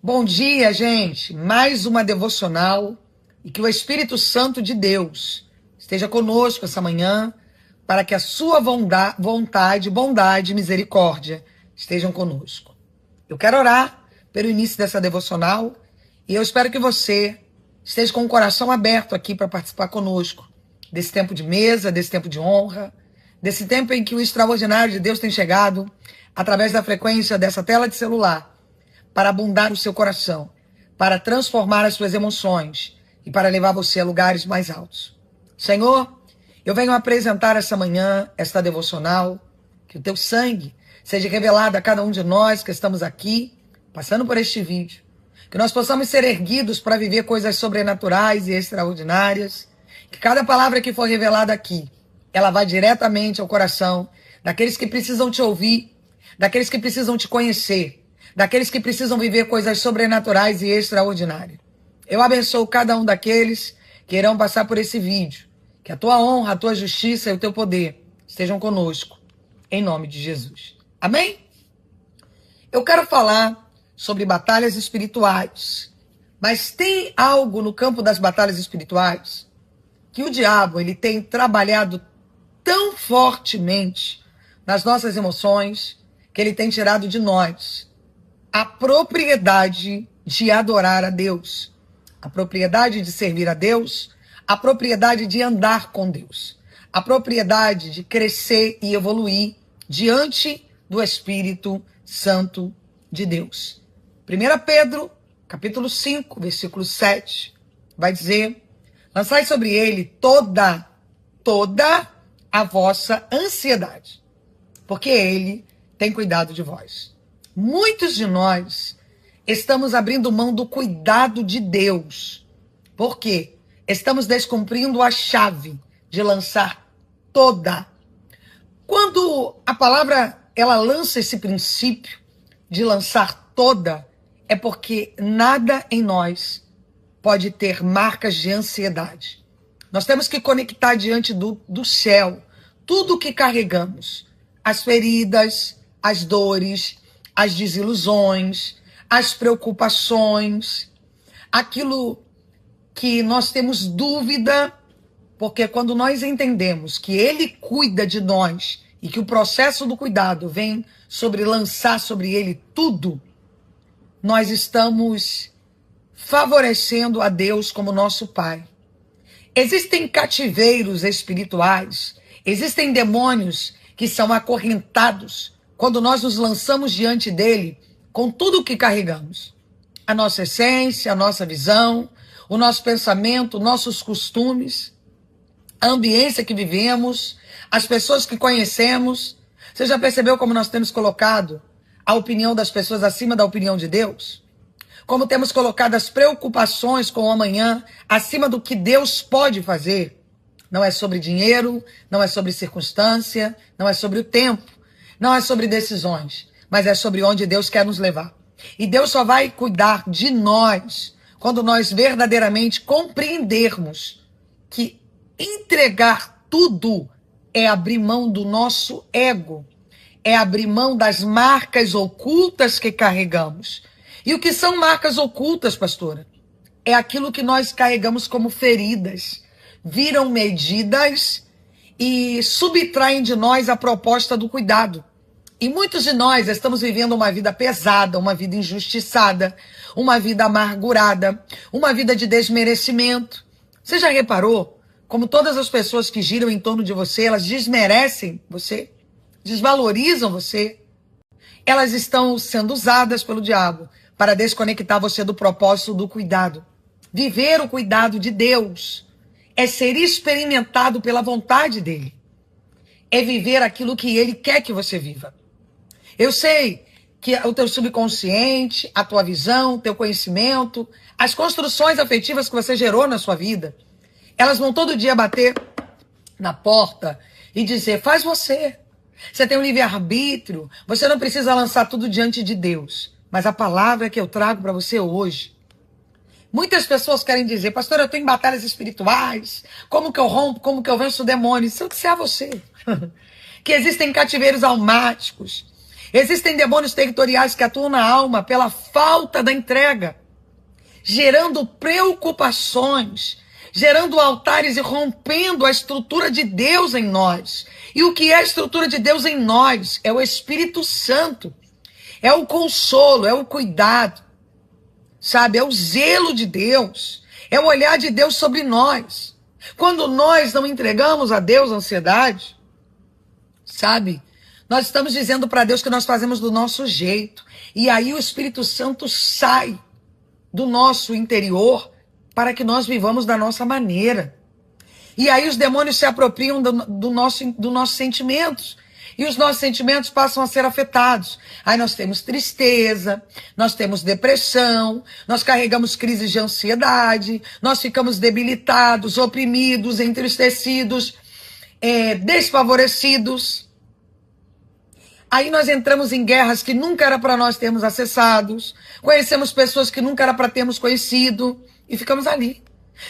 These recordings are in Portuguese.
Bom dia, gente. Mais uma devocional e que o Espírito Santo de Deus esteja conosco essa manhã para que a sua vontade, bondade e misericórdia estejam conosco. Eu quero orar pelo início dessa devocional e eu espero que você esteja com o coração aberto aqui para participar conosco desse tempo de mesa, desse tempo de honra, desse tempo em que o extraordinário de Deus tem chegado através da frequência dessa tela de celular para abundar o seu coração, para transformar as suas emoções e para levar você a lugares mais altos. Senhor, eu venho apresentar essa manhã, esta devocional, que o teu sangue seja revelado a cada um de nós que estamos aqui, passando por este vídeo, que nós possamos ser erguidos para viver coisas sobrenaturais e extraordinárias, que cada palavra que for revelada aqui, ela vá diretamente ao coração daqueles que precisam te ouvir, daqueles que precisam te conhecer, daqueles que precisam viver coisas sobrenaturais e extraordinárias. Eu abençoo cada um daqueles que irão passar por esse vídeo. Que a tua honra, a tua justiça e o teu poder estejam conosco, em nome de Jesus. Amém? Eu quero falar sobre batalhas espirituais, mas tem algo no campo das batalhas espirituais que o diabo ele tem trabalhado tão fortemente nas nossas emoções que ele tem tirado de nós a propriedade de adorar a Deus, a propriedade de servir a Deus, a propriedade de andar com Deus, a propriedade de crescer e evoluir diante do Espírito Santo de Deus. 1 Pedro, capítulo 5, versículo 7, vai dizer: lançai sobre ele toda a vossa ansiedade, porque ele tem cuidado de vós. Muitos de nós estamos abrindo mão do cuidado de Deus. Por quê? Estamos descumprindo a chave de lançar toda. Quando a palavra ela lança esse princípio de lançar toda, é porque nada em nós pode ter marcas de ansiedade. Nós temos que conectar diante do céu tudo o que carregamos, as feridas, as dores, as desilusões, as preocupações, aquilo que nós temos dúvida, porque quando nós entendemos que Ele cuida de nós e que o processo do cuidado vem sobre lançar sobre Ele tudo, nós estamos favorecendo a Deus como nosso Pai. Existem cativeiros espirituais, existem demônios que são acorrentados quando nós nos lançamos diante dele com tudo o que carregamos. A nossa essência, a nossa visão, o nosso pensamento, nossos costumes, a ambiência que vivemos, as pessoas que conhecemos. Você já percebeu como nós temos colocado a opinião das pessoas acima da opinião de Deus? Como temos colocado as preocupações com o amanhã acima do que Deus pode fazer? Não é sobre dinheiro, não é sobre circunstância, não é sobre o tempo. Não é sobre decisões, mas é sobre onde Deus quer nos levar. E Deus só vai cuidar de nós quando nós verdadeiramente compreendermos que entregar tudo é abrir mão do nosso ego, é abrir mão das marcas ocultas que carregamos. E o que são marcas ocultas, pastora? É aquilo que nós carregamos como feridas, viram medidas e subtraem de nós a proposta do cuidado. E muitos de nós estamos vivendo uma vida pesada, uma vida injustiçada, uma vida amargurada, uma vida de desmerecimento. Você já reparou como todas as pessoas que giram em torno de você, elas desmerecem você, desvalorizam você? Elas estão sendo usadas pelo diabo para desconectar você do propósito do cuidado. Viver o cuidado de Deus é ser experimentado pela vontade dele. É viver aquilo que ele quer que você viva. Eu sei que o teu subconsciente, a tua visão, o teu conhecimento, as construções afetivas que você gerou na sua vida, elas vão todo dia bater na porta e dizer: faz você. Você tem um livre-arbítrio, você não precisa lançar tudo diante de Deus. Mas a palavra que eu trago para você hoje, muitas pessoas querem dizer: pastor, eu estou em batalhas espirituais, como que eu rompo, como que eu venço demônios? Isso é você. Que existem cativeiros almáticos, Existem demônios territoriais que atuam na alma pela falta da entrega, gerando preocupações, gerando altares e rompendo a estrutura de Deus em nós. E o que é a estrutura de Deus em nós? É o Espírito Santo. É o consolo, é o cuidado, sabe? É o zelo de Deus, é o olhar de Deus sobre nós. Quando nós não entregamos a Deus a ansiedade, sabe? Nós estamos dizendo para Deus que nós fazemos do nosso jeito. E aí o Espírito Santo sai do nosso interior para que nós vivamos da nossa maneira. E aí os demônios se apropriam dos nossos sentimentos. E os nossos sentimentos passam a ser afetados. Aí nós temos tristeza, nós temos depressão, nós carregamos crises de ansiedade, nós ficamos debilitados, oprimidos, entristecidos, desfavorecidos. Aí nós entramos em guerras que nunca era para nós termos acessados, conhecemos pessoas que nunca era para termos conhecido e ficamos ali.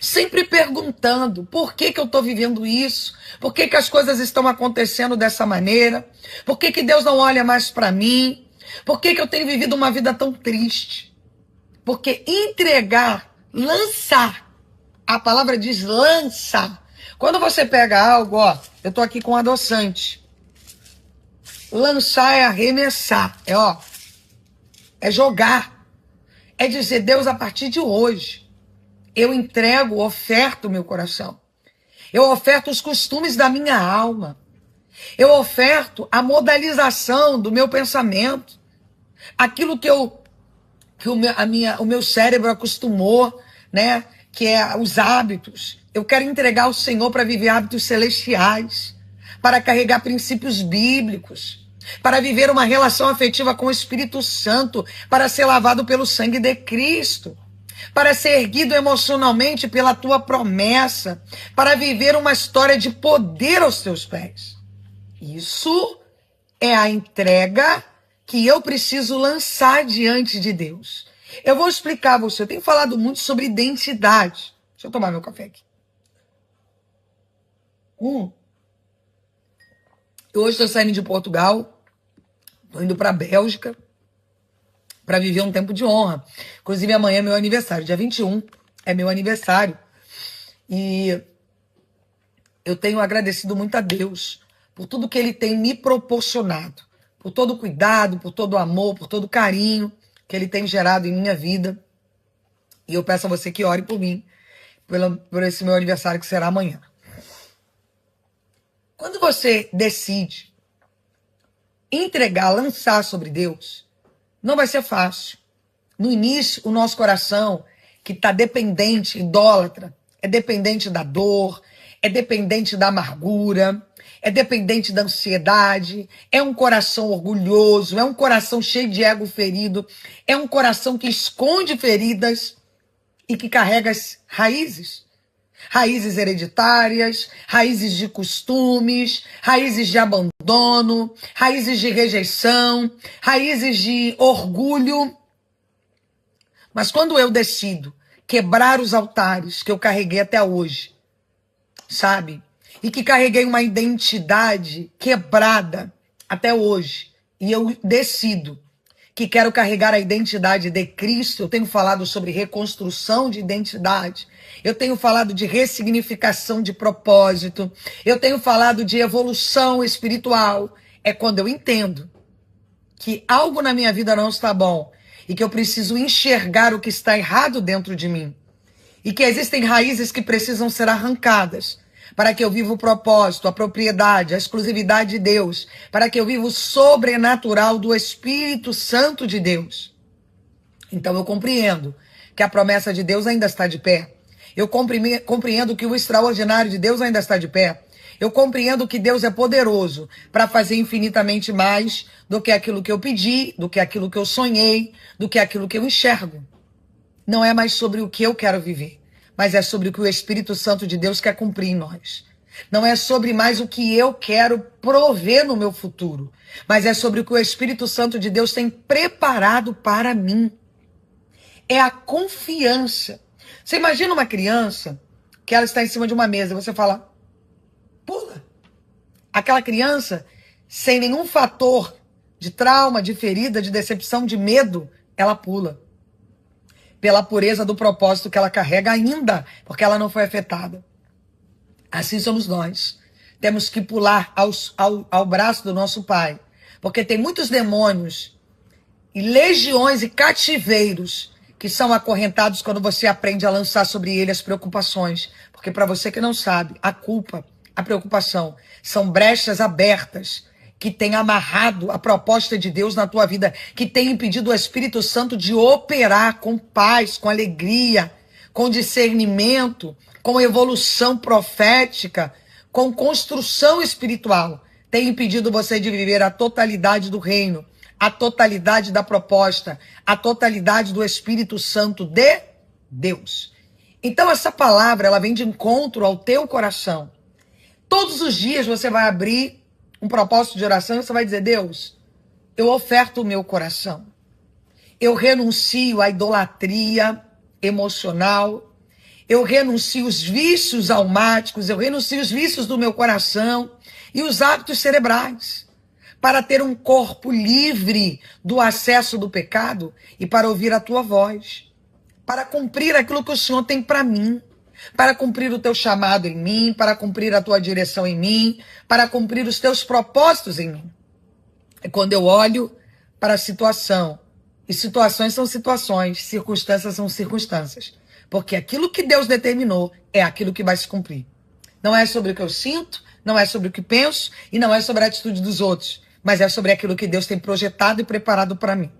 Sempre perguntando, por que eu estou vivendo isso? Por que as coisas estão acontecendo dessa maneira? Por que Deus não olha mais para mim? Por que eu tenho vivido uma vida tão triste? Porque entregar, lançar, a palavra diz lançar. Quando você pega algo, ó, eu estou aqui com um adoçante. Lançar é arremessar, é jogar. É dizer, Deus, a partir de hoje, eu entrego, oferto o meu coração. Eu oferto os costumes da minha alma. Eu oferto a modalização do meu pensamento. Aquilo que o meu cérebro acostumou, né? Que é os hábitos. Eu quero entregar ao Senhor para viver hábitos celestiais, para carregar princípios bíblicos, para viver uma relação afetiva com o Espírito Santo, para ser lavado pelo sangue de Cristo, para ser erguido emocionalmente pela tua promessa, para viver uma história de poder aos teus pés. Isso é a entrega que eu preciso lançar diante de Deus. Eu vou explicar a você. Eu tenho falado muito sobre identidade. Deixa eu tomar meu café aqui. Eu hoje estou saindo de Portugal, estou indo para a Bélgica, para viver um tempo de honra. Inclusive, amanhã é meu aniversário. Dia 21 é meu aniversário. E eu tenho agradecido muito a Deus por tudo que Ele tem me proporcionado. Por todo o cuidado, por todo o amor, por todo o carinho que Ele tem gerado em minha vida. E eu peço a você que ore por mim, por esse meu aniversário que será amanhã. Quando você decide entregar, lançar sobre Deus, não vai ser fácil. No início, o nosso coração, que está dependente, idólatra, é dependente da dor, é dependente da amargura, é dependente da ansiedade, é um coração orgulhoso, é um coração cheio de ego ferido, é um coração que esconde feridas e que carrega as raízes. Raízes hereditárias, raízes de costumes, raízes de abandono, raízes de rejeição, raízes de orgulho. Mas quando eu decido quebrar os altares que eu carreguei até hoje, sabe? E que carreguei uma identidade quebrada até hoje, e eu decido que quero carregar a identidade de Cristo. Eu tenho falado sobre reconstrução de identidade. Eu tenho falado de ressignificação de propósito. Eu tenho falado de evolução espiritual. É quando eu entendo que algo na minha vida não está bom e que eu preciso enxergar o que está errado dentro de mim. E que existem raízes que precisam ser arrancadas para que eu viva o propósito, a propriedade, a exclusividade de Deus, para que eu viva o sobrenatural do Espírito Santo de Deus. Então eu compreendo que a promessa de Deus ainda está de pé. Eu compreendo que o extraordinário de Deus ainda está de pé. Eu compreendo que Deus é poderoso para fazer infinitamente mais do que aquilo que eu pedi, do que aquilo que eu sonhei, do que aquilo que eu enxergo. Não é mais sobre o que eu quero viver, mas é sobre o que o Espírito Santo de Deus quer cumprir em nós. Não é sobre mais o que eu quero prover no meu futuro, mas é sobre o que o Espírito Santo de Deus tem preparado para mim. É a confiança. Você imagina uma criança que ela está em cima de uma mesa e você fala, pula. Aquela criança, sem nenhum fator de trauma, de ferida, de decepção, de medo, ela pula. Pela pureza do propósito que ela carrega ainda, porque ela não foi afetada. Assim somos nós. Temos que pular ao braço do nosso Pai, porque tem muitos demônios e legiões e cativeiros que são acorrentados quando você aprende a lançar sobre ele as preocupações. Porque para você que não sabe, a culpa, a preocupação, são brechas abertas que têm amarrado a proposta de Deus na tua vida, que tem impedido o Espírito Santo de operar com paz, com alegria, com discernimento, com evolução profética, com construção espiritual. Tem impedido você de viver a totalidade do reino, a totalidade da proposta, a totalidade do Espírito Santo de Deus. Então essa palavra, ela vem de encontro ao teu coração. Todos os dias você vai abrir um propósito de oração e você vai dizer: Deus, eu oferto o meu coração. Eu renuncio à idolatria emocional. Eu renuncio os vícios almáticos. Eu renuncio os vícios do meu coração e os hábitos cerebrais, para ter um corpo livre do acesso do pecado e para ouvir a tua voz, para cumprir aquilo que o Senhor tem para mim, para cumprir o teu chamado em mim, para cumprir a tua direção em mim, para cumprir os teus propósitos em mim. É quando eu olho para a situação, e situações são situações, circunstâncias são circunstâncias, porque aquilo que Deus determinou é aquilo que vai se cumprir. Não é sobre o que eu sinto, não é sobre o que penso e não é sobre a atitude dos outros, mas é sobre aquilo que Deus tem projetado e preparado para mim.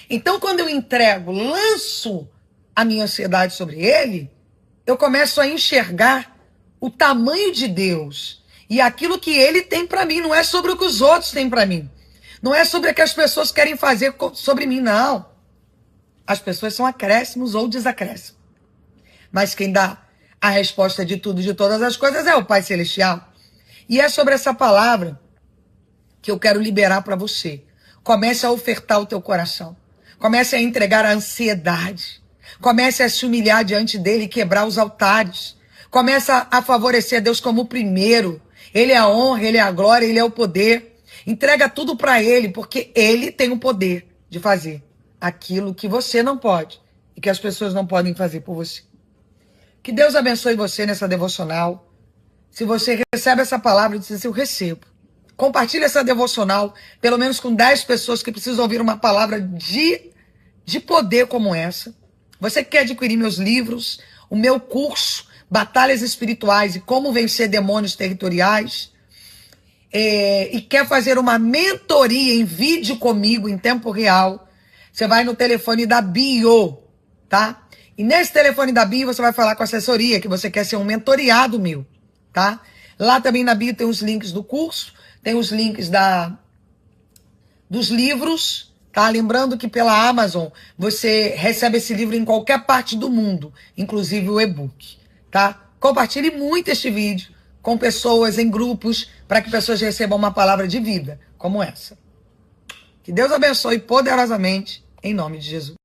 Então, quando eu entrego, lanço a minha ansiedade sobre ele, eu começo a enxergar o tamanho de Deus e aquilo que ele tem para mim. Não é sobre o que os outros têm para mim. Não é sobre o que as pessoas querem fazer sobre mim, não. As pessoas são acréscimos ou desacréscimos. Mas quem dá a resposta de tudo, de todas as coisas, é o Pai Celestial. E é sobre essa palavra que eu quero liberar para você. Comece a ofertar o teu coração. Comece a entregar a ansiedade. Comece a se humilhar diante dele e quebrar os altares. Comece a favorecer a Deus como o primeiro. Ele é a honra, ele é a glória, ele é o poder. Entrega tudo para ele, porque ele tem o poder de fazer aquilo que você não pode e que as pessoas não podem fazer por você. Que Deus abençoe você nessa devocional. Se você recebe essa palavra, diz assim: eu recebo. Compartilhe essa devocional, pelo menos com 10 pessoas que precisam ouvir uma palavra de poder como essa. Você que quer adquirir meus livros, o meu curso, Batalhas Espirituais e Como Vencer Demônios Territoriais, e quer fazer uma mentoria em vídeo comigo em tempo real, você vai no telefone da bio, tá? E nesse telefone da bio você vai falar com a assessoria que você quer ser um mentoriado meu, tá? Lá também na bio tem os links do curso, tem os links dos livros, tá? Lembrando que pela Amazon você recebe esse livro em qualquer parte do mundo, inclusive o e-book, tá? Compartilhe muito este vídeo com pessoas em grupos, para que pessoas recebam uma palavra de vida como essa. Que Deus abençoe poderosamente, em nome de Jesus.